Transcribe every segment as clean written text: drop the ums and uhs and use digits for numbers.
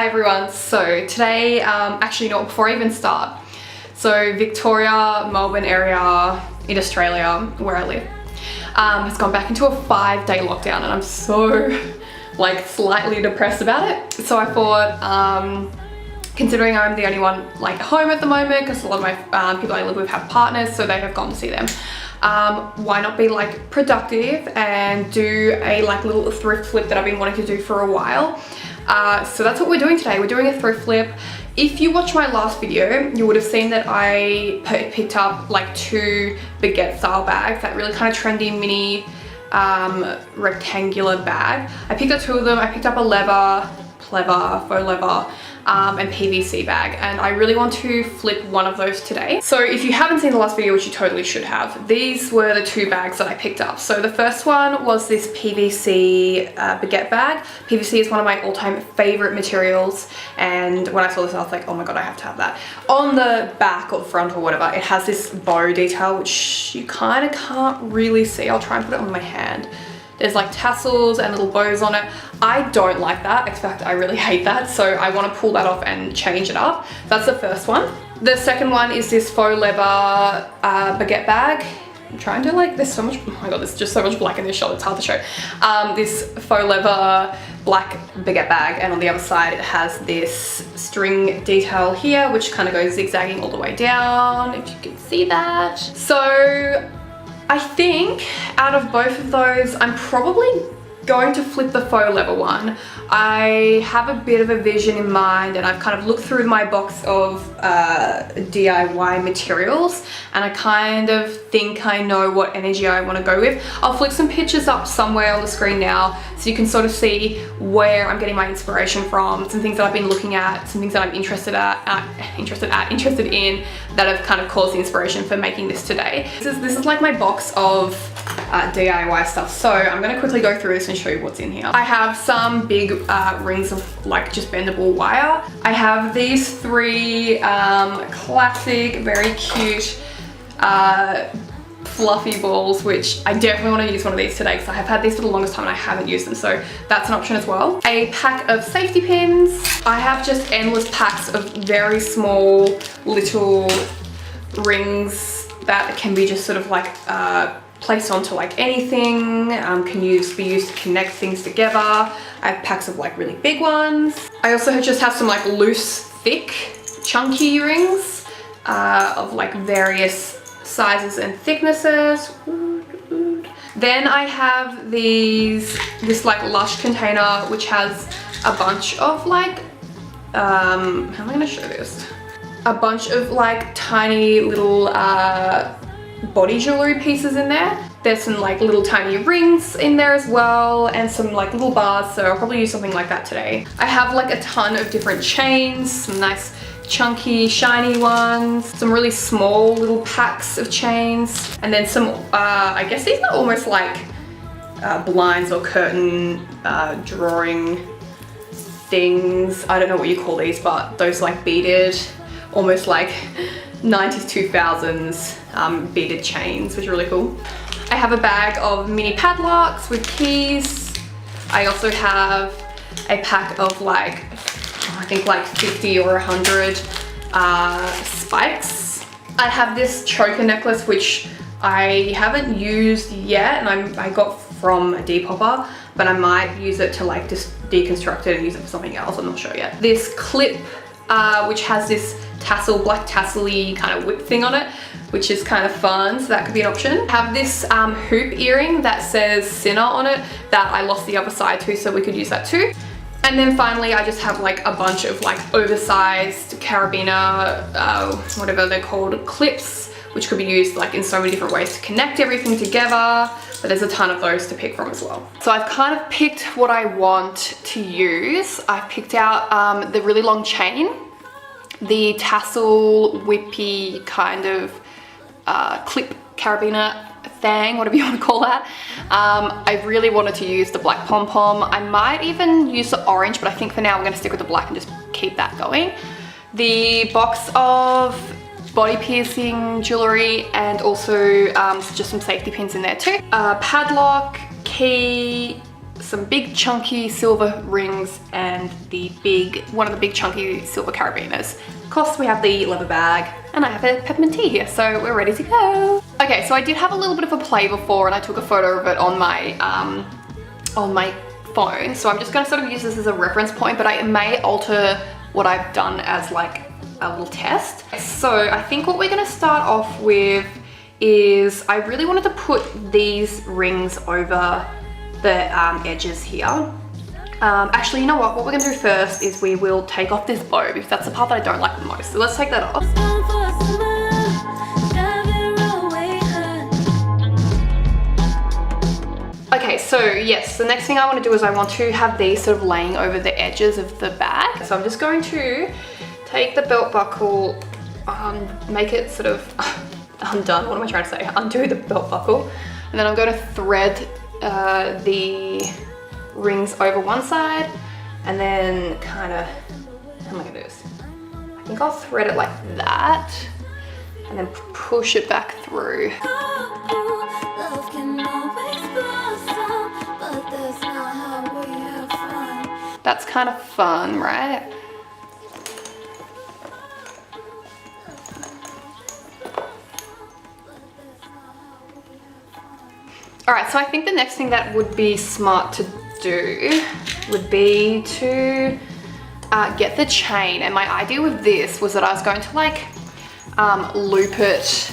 Hi everyone, so today, actually no, before I even start, so Victoria, Melbourne area in Australia, where I live, has gone back into a 5-day lockdown and I'm so like slightly depressed about it. So I thought, considering I'm the only one like home at the moment, because a lot of my people I live with have partners, so they have gone to see them. Why not be like productive and do a like little thrift flip that I've been wanting to do for a while. So that's what we're doing today. We're doing a thrift flip. If you watched my last video, you would have seen that I picked up like 2 baguette style bags, that really kind of trendy mini rectangular bag. I picked up 2 of them. I picked up a faux leather, and PVC bag, and I really want to flip one of those today. So if you haven't seen the last video, which you totally should have, these were the 2 bags that I picked up. So the first one was this PVC baguette bag. PVC is one of my all-time favorite materials, and when I saw this I was like, oh my god, I have to have that. On the back or the front or whatever, it has this bow detail which you kind of can't really see. I'll try and put it on my hand. There's like tassels and little bows on it. I don't like that. In fact, I really hate that. So I want to pull that off and change it up. That's the first one. The second one is this faux leather baguette bag. I'm trying to like, there's so much, oh my god, there's just so much black in this shot, it's hard to show. This faux leather black baguette bag, and on the other side it has this string detail here, which kind of goes zigzagging all the way down, if you can see that. So I think out of both of those, I'm probably going to flip the faux leather one. I have a bit of a vision in mind, and I've kind of looked through my box of DIY materials, and I kind of think I know what energy I want to go with. I'll flick some pictures up somewhere on the screen now so you can sort of see where I'm getting my inspiration from, some things that I've been looking at, some things that I'm interested in that have kind of caused the inspiration for making this today. This is like my box of DIY stuff. So I'm going to quickly go through this and show you what's in here. I have some big rings of like just bendable wire. I have these 3 classic, very cute fluffy balls, which I definitely want to use one of these today because I have had these for the longest time and I haven't used them, so that's an option as well. A pack of safety pins. I have just endless packs of very small little rings that can be just sort of like placed onto like anything, can be used to connect things together. I have packs of like really big ones. I also just have some like loose, thick, chunky rings of like various sizes and thicknesses. Then I have this like Lush container which has a bunch of like, how am I gonna show this? A bunch of like tiny little body jewelry pieces in there. There's some like little tiny rings in there as well, and some like little bars, so I'll probably use something like that today. I have like a ton of different chains, some nice chunky shiny ones, some really small little packs of chains, and then some I guess these are almost like blinds or curtain drawing things. I don't know what you call these, but those like beaded, almost like 90s 2000s beaded chains, which are really cool. I have a bag of mini padlocks with keys. I also have a pack of like, I think like 50 or 100 spikes. I have this choker necklace which I haven't used yet, and I got from a Depop, but I might use it to like just deconstruct it and use it for something else. I'm not sure yet. This clip which has this tassel, black tassel-y kind of whip thing on it, which is kind of fun, so that could be an option. I have this hoop earring that says Sinner on it that I lost the other side to, so we could use that too. And then finally I just have like a bunch of like oversized carabiner, whatever they're called, clips, which could be used like in so many different ways to connect everything together, but there's a ton of those to pick from as well. So I've kind of picked what I want to use. I've picked out the really long chain, the tassel whippy kind of clip carabiner thing, whatever you want to call that. I really wanted to use the black pom-pom. I might even use the orange, but I think for now I'm going to stick with the black and just keep that going. The box of body piercing jewelry, and also just some safety pins in there too. Padlock, key, some big chunky silver rings and one of the big chunky silver carabiners. Of course, we have the leather bag and I have a peppermint tea here, so we're ready to go. Okay, so I did have a little bit of a play before and I took a photo of it on my phone. So I'm just gonna sort of use this as a reference point, but I may alter what I've done as like a little test. So I think what we're gonna start off with is I really wanted to put these rings over the edges here. Actually, you know what we're gonna do first is we will take off this bow because that's the part that I don't like the most. So let's take that off. Okay, so yes, the next thing I want to do is I want to have these sort of laying over the edges of the bag. So I'm just going to take the belt buckle, make it sort of undone. What am I trying to say? Undo the belt buckle. And then I'm going to thread the rings over one side and then kind of, how am I going to do this? I think I'll thread it like that and then push it back through. That's kind of fun, right? All right, so I think the next thing that would be smart to do would be to get the chain. And my idea with this was that I was going to like loop it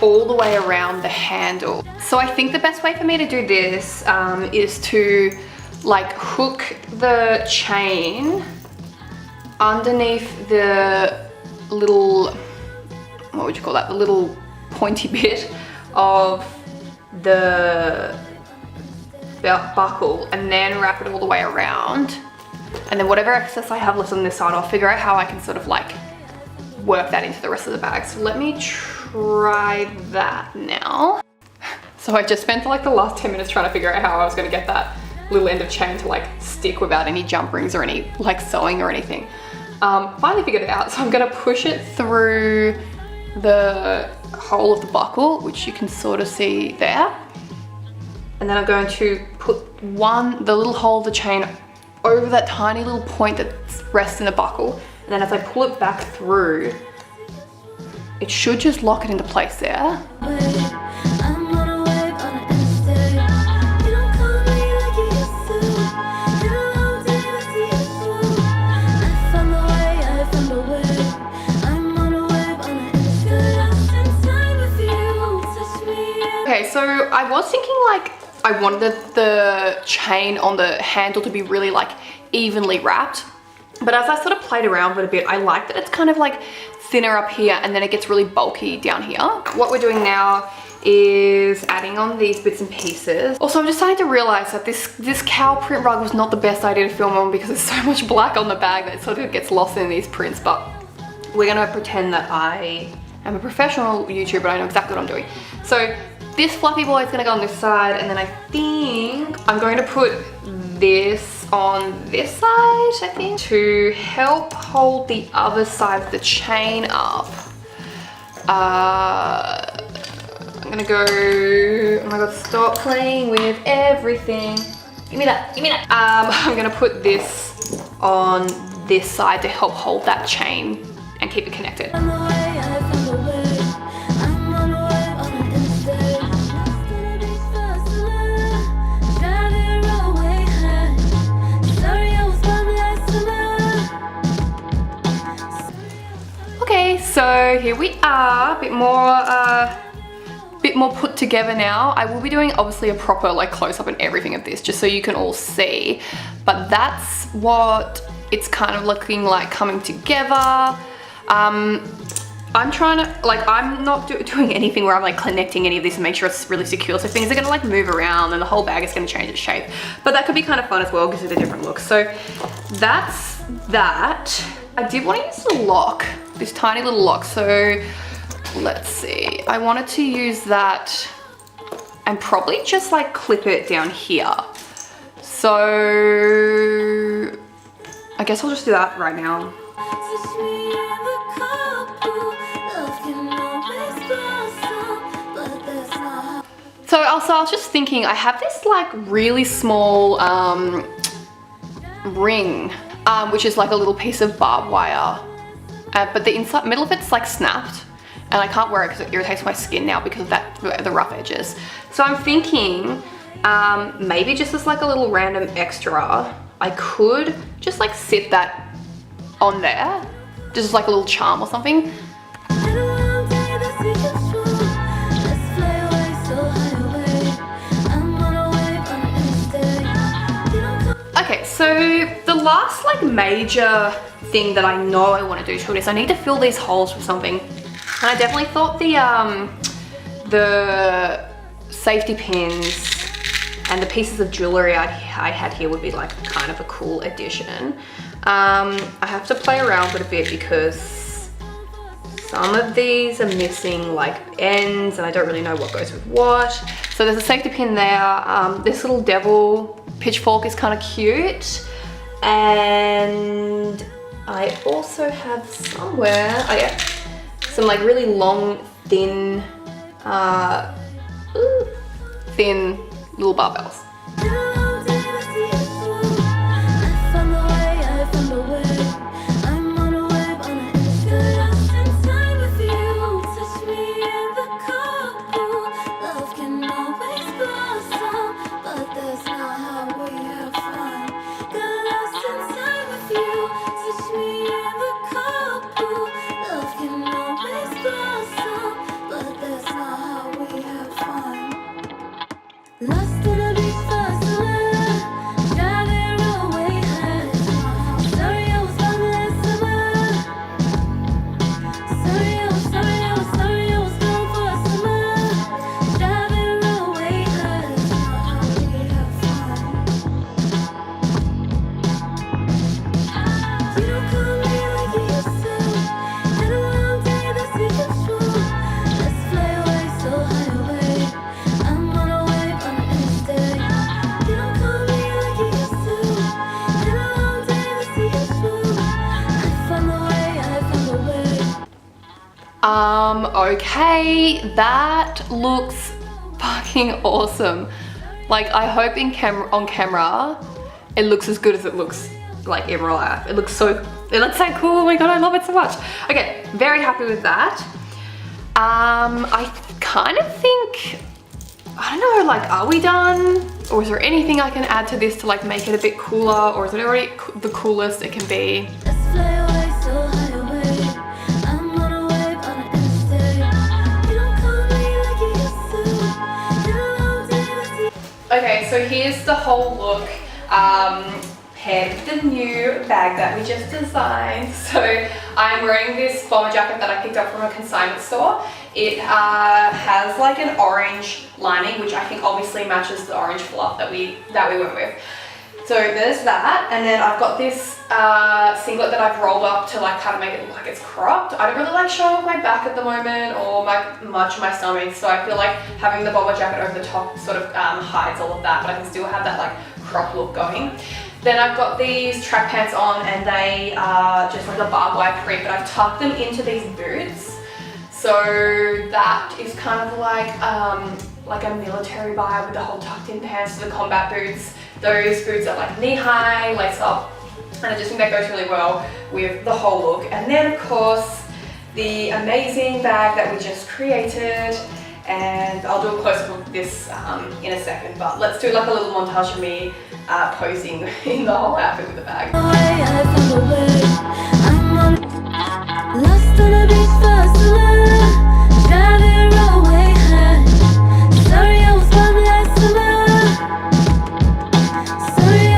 all the way around the handle. So I think the best way for me to do this is to like hook the chain underneath the little, what would you call that? The little pointy bit of the belt buckle and then wrap it all the way around. And then whatever excess I have left on this side, I'll figure out how I can sort of like work that into the rest of the bag. So let me try that now. So I just spent like the last 10 minutes trying to figure out how I was going to get that little end of chain to like stick without any jump rings or any like sewing or anything. Finally figured it out. So I'm going to push it through the hole of the buckle, which you can sort of see there. And then I'm going to put the little hole of the chain over that tiny little point that rests in the buckle. And then as I pull it back through, it should just lock it into place there. Okay, so I was thinking like I wanted the chain on the handle to be really like evenly wrapped, but as I sort of played around with it a bit, I like that it's kind of like thinner up here and then it gets really bulky down here. What we're doing now is adding on these bits and pieces. Also, I'm just starting to realize that this cow print rug was not the best idea to film on because there's so much black on the bag that it sort of gets lost in these prints, but we're gonna pretend that I am a professional YouTuber. I know exactly what I'm doing. So this fluffy boy is gonna go on this side, and then I think I'm going to put this on this side, I think, to help hold the other side of the chain up. I'm gonna go, oh my god, stop playing with everything. Give me that, give me that. I'm gonna put this on this side to help hold that chain and keep it connected. Okay, so here we are, a bit more put together now. I will be doing obviously a proper like close-up and everything of this just so you can all see, but that's what it's kind of looking like coming together. I'm trying to, like, I'm not doing anything where I'm like connecting any of this and make sure it's really secure, so things are gonna like move around and the whole bag is gonna change its shape, but that could be kind of fun as well because it's a different look. So that's that. I did want to use the lock, this tiny little lock, so let's see. I wanted to use that and probably just like clip it down here. So I guess I'll just do that right now. So also I was just thinking, I have this like really small ring, which is like a little piece of barbed wire, but the middle of it's like snapped, and I can't wear it because it irritates my skin now because of the rough edges. So I'm thinking maybe just as like a little random extra, I could just like sit that on there, just like a little charm or something. Okay, so the last like major thing that I know I want to do to it is I need to fill these holes with something. And I definitely thought the safety pins and the pieces of jewelry I had here would be like kind of a cool addition. I have to play around with it a bit because some of these are missing like ends and I don't really know what goes with what. So there's a safety pin there. This little devil pitchfork is kind of cute. And I also have somewhere, oh yeah, some like really long, thin little barbells. Okay, that looks fucking awesome. Like, I hope on camera it looks as good as it looks like in real life. It looks so cool. Oh my god, I love it so much. Okay, very happy with that. I kind of think, I don't know, like, are we done? Or is there anything I can add to this to like make it a bit cooler? Or is it already the coolest it can be? Okay, so here's the whole look, paired with the new bag that we just designed. So I'm wearing this bomber jacket that I picked up from a consignment store. It has like an orange lining, which I think obviously matches the orange fluff that we went with. So there's that, and then I've got this singlet that I've rolled up to like kind of make it look like it's cropped. I don't really like showing off my back at the moment or much of my stomach, so I feel like having the bomber jacket over the top sort of hides all of that, but I can still have that like crop look going. Then I've got these track pants on, and they are just like a barbed wire print, but I've tucked them into these boots. So that is kind of like a military vibe with the whole tucked in pants to the combat boots. Those boots are like knee-high, lace up, and I just think that goes really well with the whole look. And then of course, the amazing bag that we just created, and I'll do a close-up of this in a second, but let's do like a little montage of me posing in the whole outfit with the bag. Lost on a beach for summer, driving away high. Sorry I was gone last summer. Sorry I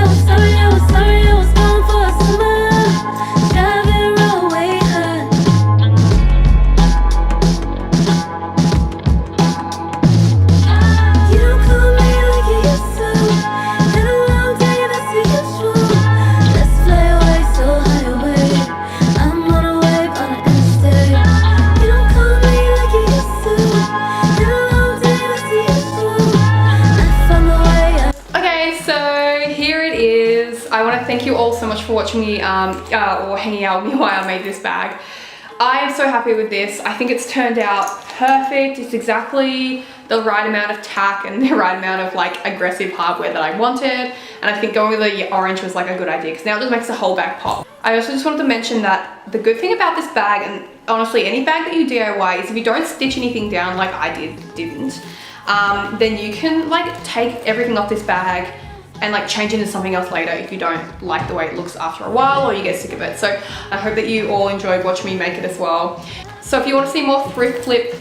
was gone for summer, driving away high. You don't call me like you used to. Been a long day, that's the usual. Let's fly away so high away. I'm on a wave on an interstate. You don't call me like you used to. Been a long day, that's the usual. I found the way. Okay, so here it is. I want to thank you all so much for watching me or hanging out with me while I made this bag. I am so happy with this. I think it's turned out perfect. It's exactly the right amount of tack and the right amount of like aggressive hardware that I wanted. And I think going with the orange was like a good idea because now it just makes the whole bag pop. I also just wanted to mention that the good thing about this bag, and honestly any bag that you DIY, is if you don't stitch anything down like I didn't, then you can like take everything off this bag and like change into something else later if you don't like the way it looks after a while or you get sick of it. So I hope that you all enjoyed watching me make it as well. So if you want to see more thrift flip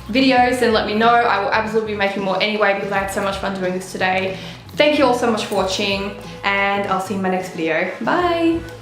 videos, then let me know. I will absolutely be making more anyway because I had so much fun doing this today. Thank you all so much for watching, and I'll see you in my next video. Bye!